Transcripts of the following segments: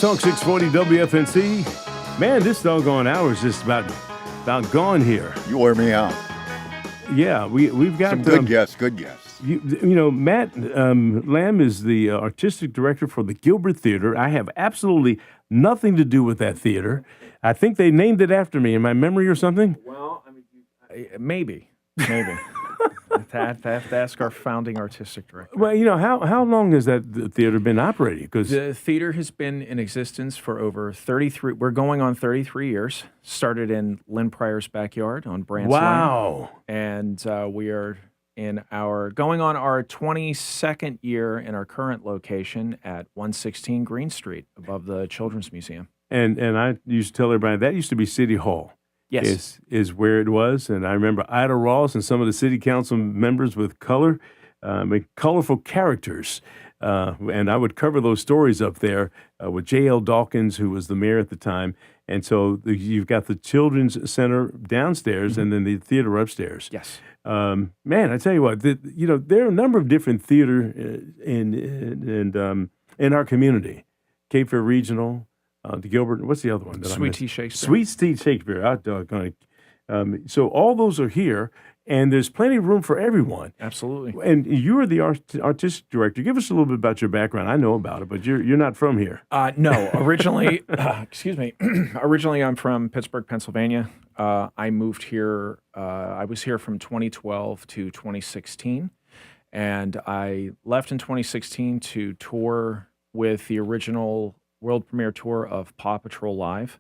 News Talk 640 WFNC. Man, this doggone hour is just about gone here. You wear me out. Yeah, we've got some good guests. Good guests. You know, Matt Lamb is the artistic director for the Gilbert Theater. I have absolutely nothing to do with that theater. I think they named it after me in my memory or something. Well, I mean, maybe. I have to ask our founding artistic director. Well, you know, how long has that theater been operating? Because the theater has been in existence for over 33. We're going on 33 years. Started in Lynn Pryor's backyard on Branch wow, Lane, and we are going on our 22nd year in our current location at 116 Green Street, above the Children's Museum. And I used to tell everybody that used to be City Hall. Yes. Is where it was. And I remember Ida Ross and some of the city council members with colorful characters. And I would cover those stories up there with J.L. Dawkins, who was the mayor at the time. And so you've got the Children's Center downstairs and then the theater upstairs. Yes. Man, I tell you what, there are a number of different theater in our community. Cape Fear Regional, the Gilbert, what's the other one? Sweet Tea Shakespeare. Sweet Tea Shakespeare. So all those are here, and there's plenty of room for everyone. Absolutely. And you're the artistic director. Give us a little bit about your background. I know about it, but you're not from here. No, originally, excuse me. Originally, I'm from Pittsburgh, Pennsylvania. I moved here. I was here from 2012 to 2016, and I left in 2016 to tour with the original world premiere tour of Paw Patrol Live,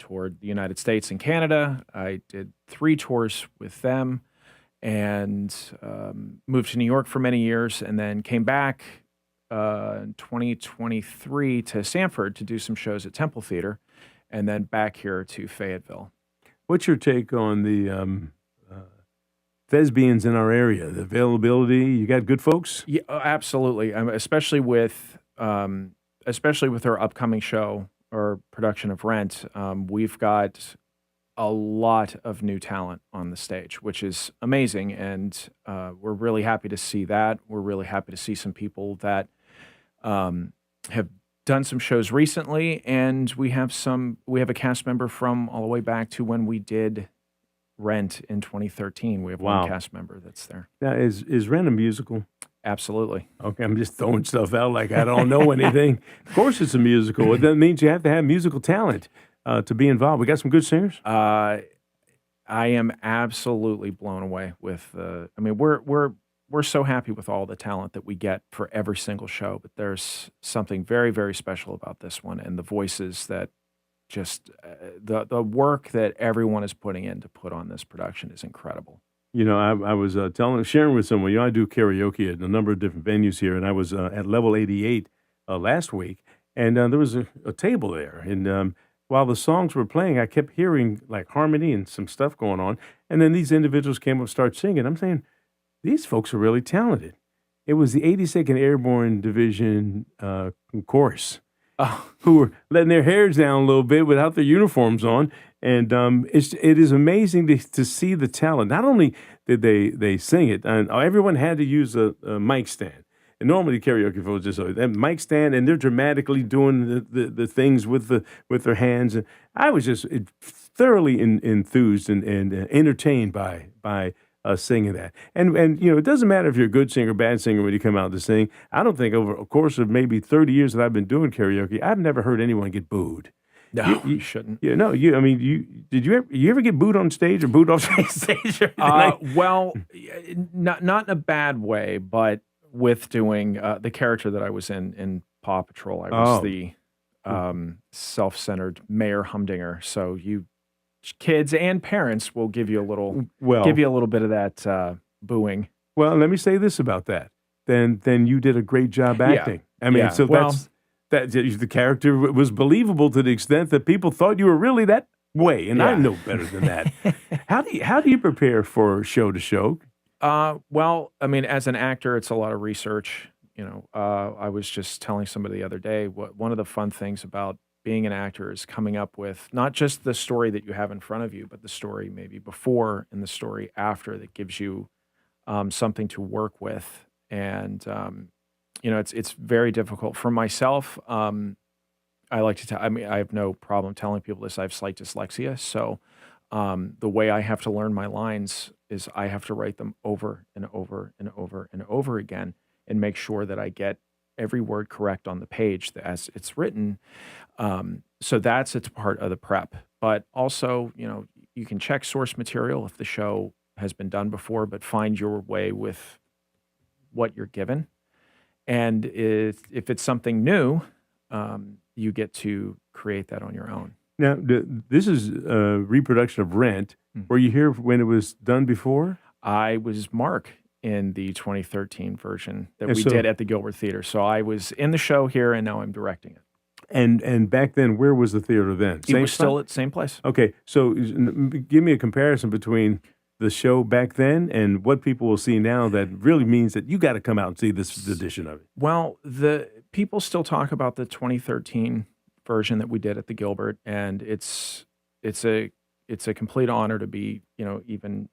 toured the United States and Canada. I did 3 tours with them and moved to New York for many years, and then came back in 2023 to Sanford to do some shows at Temple Theater, and then back here to Fayetteville. What's your take on the thespians in our area, the availability? You got good folks? Yeah, absolutely. Especially with our upcoming show or production of Rent, we've got a lot of new talent on the stage, which is amazing, and we're really happy to see that. We're really happy to see some people that have done some shows recently, and we have a cast member from all the way back to when we did Rent in 2013. We have one cast member that's there. Now, is Rent a musical? Absolutely. Okay, I'm just throwing stuff out like I don't know anything. Of course it's a musical. That means you have to have musical talent to be involved. We got some good singers? I am absolutely blown away with we're so happy with all the talent that we get for every single show, but there's something very, very special about this one, and the voices that just the work that everyone is putting in to put on this production is incredible. You know, I was sharing with someone, I do karaoke at a number of different venues here, and I was at Level 88 last week, and there was a table there, and while the songs were playing, I kept hearing like harmony and some stuff going on, and then these individuals came up and started singing. I'm saying, these folks are really talented. It was the 82nd Airborne Division chorus. Who were letting their hairs down a little bit without their uniforms on. And it is amazing to see the talent. Not only did they sing it, and everyone had to use a mic stand. And normally karaoke folks just that mic stand, and they're dramatically doing the things with their hands. And I was just thoroughly enthused and entertained by singing that. And it doesn't matter if you're a good singer or bad singer when you come out to sing. I don't think over a course of maybe 30 years that I've been doing karaoke, I've never heard anyone get booed. No, you shouldn't. Yeah, no. Did you ever get booed on stage or booed off stage? Well, not in a bad way, but with doing the character that I was in Paw Patrol, I was the self-centered Mayor Humdinger. So kids and parents will give you a little bit of that booing. Well, let me say this about that. Then you did a great job acting. Yeah. I mean, so that the character was believable to the extent that people thought you were really that way, and I know better than that. How do you prepare for show to show? Well, I mean, as an actor, it's a lot of research. I was just telling somebody the other day, one of the fun things about being an actor is coming up with not just the story that you have in front of you, but the story maybe before and the story after that gives you something to work with. And it's very difficult for myself. I like to tell. I mean, I have no problem telling people this. I have slight dyslexia, so the way I have to learn my lines is I have to write them over and over and over and over again, and make sure that I get every word correct on the page as it's written. So that's it's part of the prep. But also, you can check source material if the show has been done before, but find your way with what you're given. And if it's something new, you get to create that on your own. Now, this is a reproduction of Rent. Were you here when it was done before? I was Mark in the 2013 version that And we so- did at the Gilbert Theater. So I was in the show here, and now I'm directing it. And back then, where was the theater then? It was spot? still at the same place. Okay, so give me a comparison between the show back then and what people will see now that really means that you got to come out and see this edition of it. Well, the people still talk about the 2013 version that we did at the Gilbert, and it's a complete honor to be, even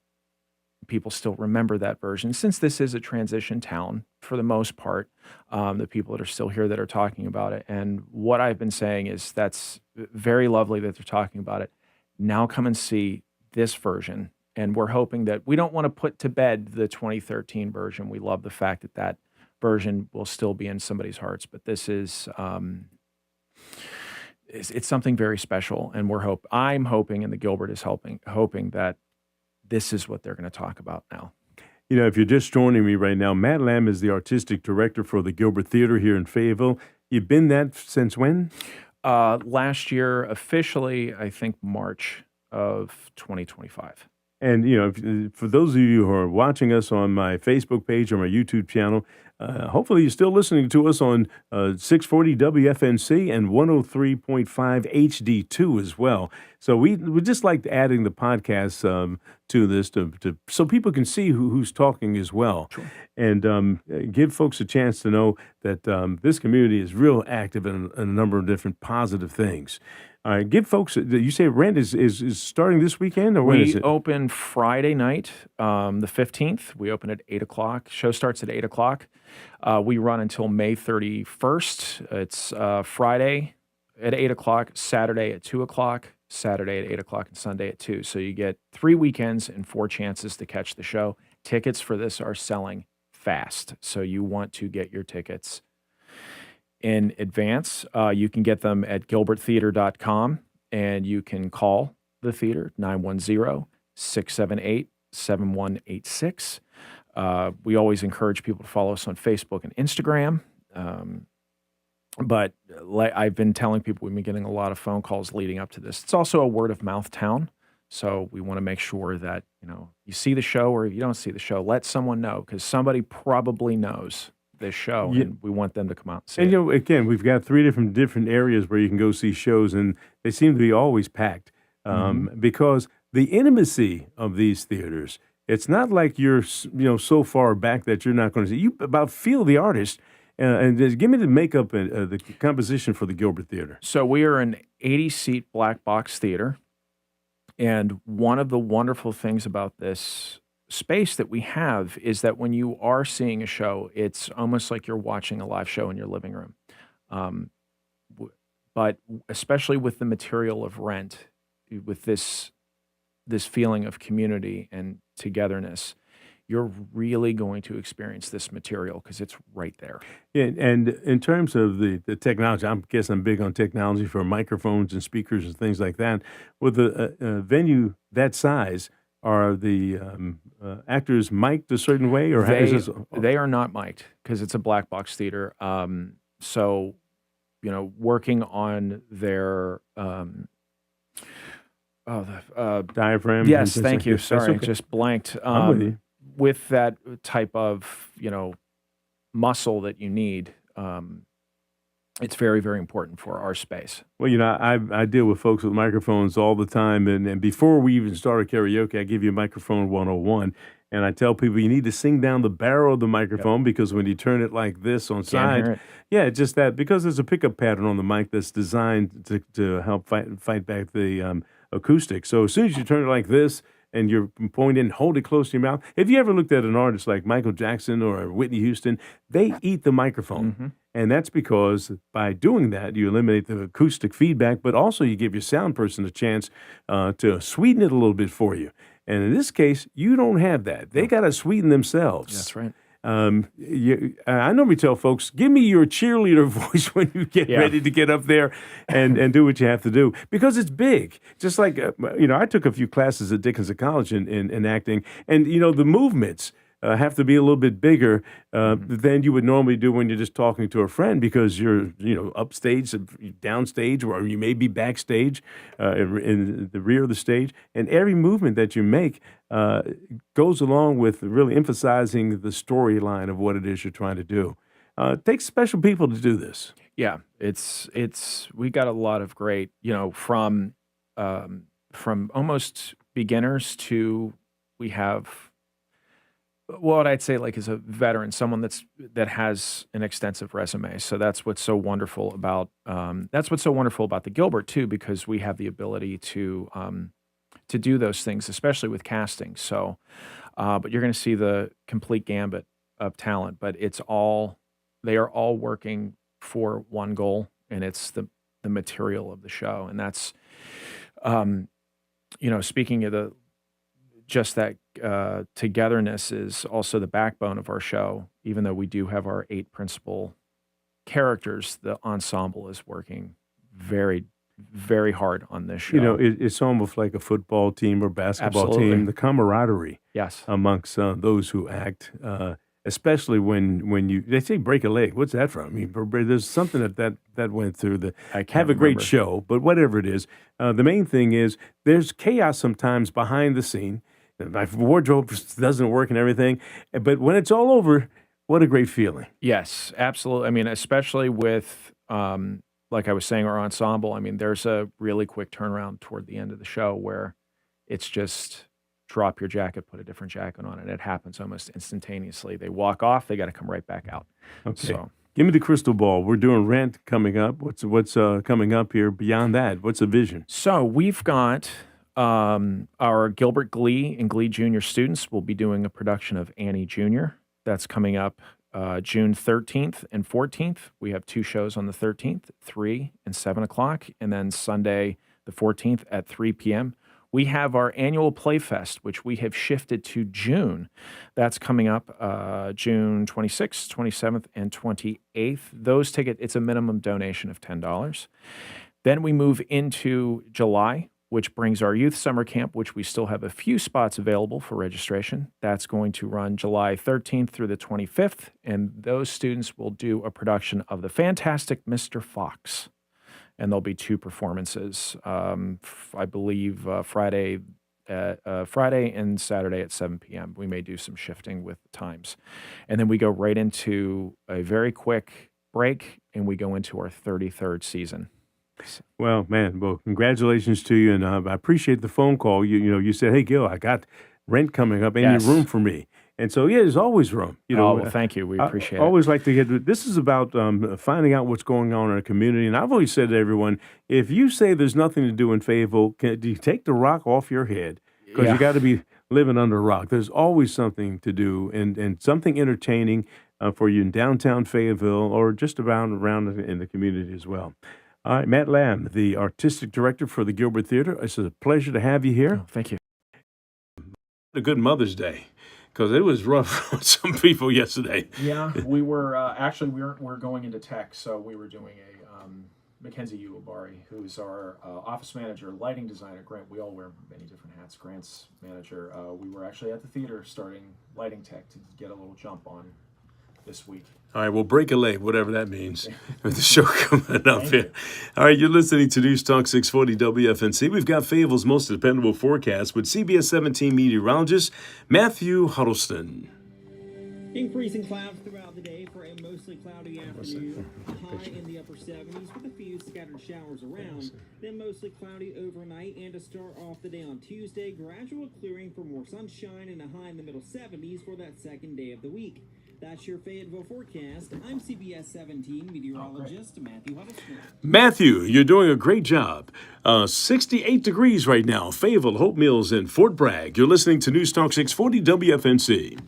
people still remember that version. Since this is a transition town for the most part, the people that are still here that are talking about it. And what I've been saying is that's very lovely that they're talking about it. Now come and see this version. And we're hoping that we don't want to put to bed the 2013 version. We love the fact that that version will still be in somebody's hearts, but this is it's something very special. And I'm hoping, and the Gilbert is hoping that this is what they're going to talk about now. If you're just joining me right now, Matt Lamb is the artistic director for the Gilbert Theater here in Fayetteville. You've been that since when? Last year, officially, I think March of 2025. And, for those of you who are watching us on my Facebook page or my YouTube channel, hopefully you're still listening to us on 640 WFNC and 103.5 HD2 as well. So we just like adding the podcast to this so people can see who's talking as well. Sure. And give folks a chance to know that this community is real active in a number of different positive things. All right, give folks. You say Rent is starting this weekend, or when is We it? open Friday night, the 15th. We open at 8 o'clock. Show starts at 8 o'clock. We run until May 31st. It's Friday at 8 o'clock, Saturday at 2 o'clock, Saturday at 8 o'clock, and Sunday at 2. So you get 3 weekends and 4 chances to catch the show. Tickets for this are selling fast. So you want to get your tickets in advance. You can get them at gilberttheater.com, and you can call the theater, 910-678-7186. We always encourage people to follow us on Facebook and Instagram. But like I've been telling people, we've been getting a lot of phone calls leading up to this. It's also a word of mouth town. So we want to make sure that, you see the show, or if you don't see the show, let someone know, because somebody probably knows this show, Yeah. and we want them to come out and see And it. again, we've got 3 different areas where you can go see shows, and they seem to be always packed because the intimacy of these theaters. It's not like you're so far back that you're not going to see. You about feel the artist, and just give me the makeup and the composition for the Gilbert Theater. So we are an 80-seat black box theater, and one of the wonderful things about this space that we have is that when you are seeing a show, it's almost like you're watching a live show in your living room. But especially with the material of Rent, with this feeling of community and togetherness, you're really going to experience this material because it's right there. And in terms of the technology, I guess I'm big on technology for microphones and speakers and things like that. With a venue that size, are the actors mic'd a certain way, or They are not mic'd because it's a black box theater. So, working on their diaphragm? yes, and things thank like you. that? That's Sorry, okay. just blanked. I'm with you. With that type of muscle that you need, it's very, very important for our space. Well, I deal with folks with microphones all the time, and before we even start a karaoke, I give you a microphone 101, and I tell people you need to sing down the barrel of the microphone because when you turn it like this on Can't side, hear it. yeah, just that, because there's a pickup pattern on the mic that's designed to help fight back the acoustics. So as soon as you turn it like this, and you're pointing and hold it close to your mouth. If you ever looked at an artist like Michael Jackson or Whitney Houston, they eat the microphone. And that's because by doing that, you eliminate the acoustic feedback, but also you give your sound person a chance to sweeten it a little bit for you. And in this case, you don't have that. They got to sweeten themselves. That's right. I normally tell folks, give me your cheerleader voice when you get ready to get up there and do what you have to do, because it's big. Just like, I took a few classes at Dickinson College in acting, and, the movements have to be a little bit bigger than you would normally do when you're just talking to a friend, because you're, upstage, downstage, or you may be backstage in the rear of the stage. And every movement that you make goes along with really emphasizing the storyline of what it is you're trying to do. It takes special people to do this. Yeah, we got a lot of great, from almost beginners to, we have, what I'd say like is a veteran, someone that has an extensive resume. So that's what's so wonderful about the Gilbert too, because we have the ability to do those things, especially with casting. So, but you're going to see the complete gambit of talent. But they are all working for one goal, and it's the material of the show. And that's, speaking of just that togetherness is also the backbone of our show. Even though we do have our 8 principal characters, the ensemble is working very, very hard on this show. It's almost like a football team or basketball Absolutely. team. The camaraderie Yes. amongst those who act, especially when they say break a leg. What's that from? I mean, there's something that went through I can't have a great remember. show, but whatever it is, the main thing is there's chaos sometimes behind the scene. My wardrobe doesn't work and everything, but when it's all over, what a great feeling. Yes, absolutely. I mean, especially with, like I was saying, our ensemble. I mean, there's a really quick turnaround toward the end of the show where it's just drop your jacket, put a different jacket on, and it happens almost instantaneously. They walk off, they got to come right back out. Okay. So, Give me the crystal ball. We're doing Rent coming up. What's coming up here beyond that? What's the vision? so we've got our Gilbert Glee and Glee Junior students will be doing a production of Annie Junior. That's coming up June 13th and 14th. We have 2 shows on the 13th, 3 and 7 o'clock, and then Sunday the 14th at 3 p.m. We have our annual Playfest, which we have shifted to June. That's coming up June 26th, 27th, and 28th. Those tickets, it's a minimum donation of $10. Then we move into July, which brings our youth summer camp, which we still have a few spots available for registration. That's going to run July 13th through the 25th, and those students will do a production of The Fantastic Mr. Fox. And there'll be 2 performances, I believe Friday and Saturday at 7 p.m. We may do some shifting with the times. And then we go right into a very quick break, and we go into our 33rd season. Well, man, congratulations to you, and I appreciate the phone call. You said, "Hey, Gil, I got Rent coming up. Any Yes. room for me?" And so, there's always room. Well, thank you. We appreciate I always like to get. This is about finding out what's going on in a community, and I've always said to everyone, if you say there's nothing to do in Fayetteville, do you take the rock off your head? Because Yeah. you got to be living under a rock. There's always something to do and something entertaining for you in downtown Fayetteville or just around in the community as well. All right, Matt Lamb, the artistic director for the Gilbert Theater. It's a pleasure to have you here. Oh, thank you. A good Mother's Day, because it was rough on some people yesterday. Yeah, we were actually we're going into tech, so we were doing a Mackenzie Uwabari, who's our office manager, lighting designer. Grant, we all wear many different hats. Grant's manager. We were actually at the theater starting lighting tech to get a little jump on this week. All right, well, break a leg, whatever that means, with the show coming up here. All right, you're listening to News Talk 640 WFNC. We've got Fayetteville's most dependable forecast with CBS 17 meteorologist Matthew Huddleston. Increasing clouds throughout the day for a mostly cloudy afternoon. High in the upper 70s with a few scattered showers around. Then mostly cloudy overnight and to start off the day on Tuesday, gradual clearing for more sunshine and a high in the middle 70s for that second day of the week. That's your Fayetteville forecast. I'm CBS 17 meteorologist Matthew Huddleston. Matthew, you're doing a great job. 68 degrees right now. Fayetteville, Hope Mills, and Fort Bragg. You're listening to News Talk 640 WFNC.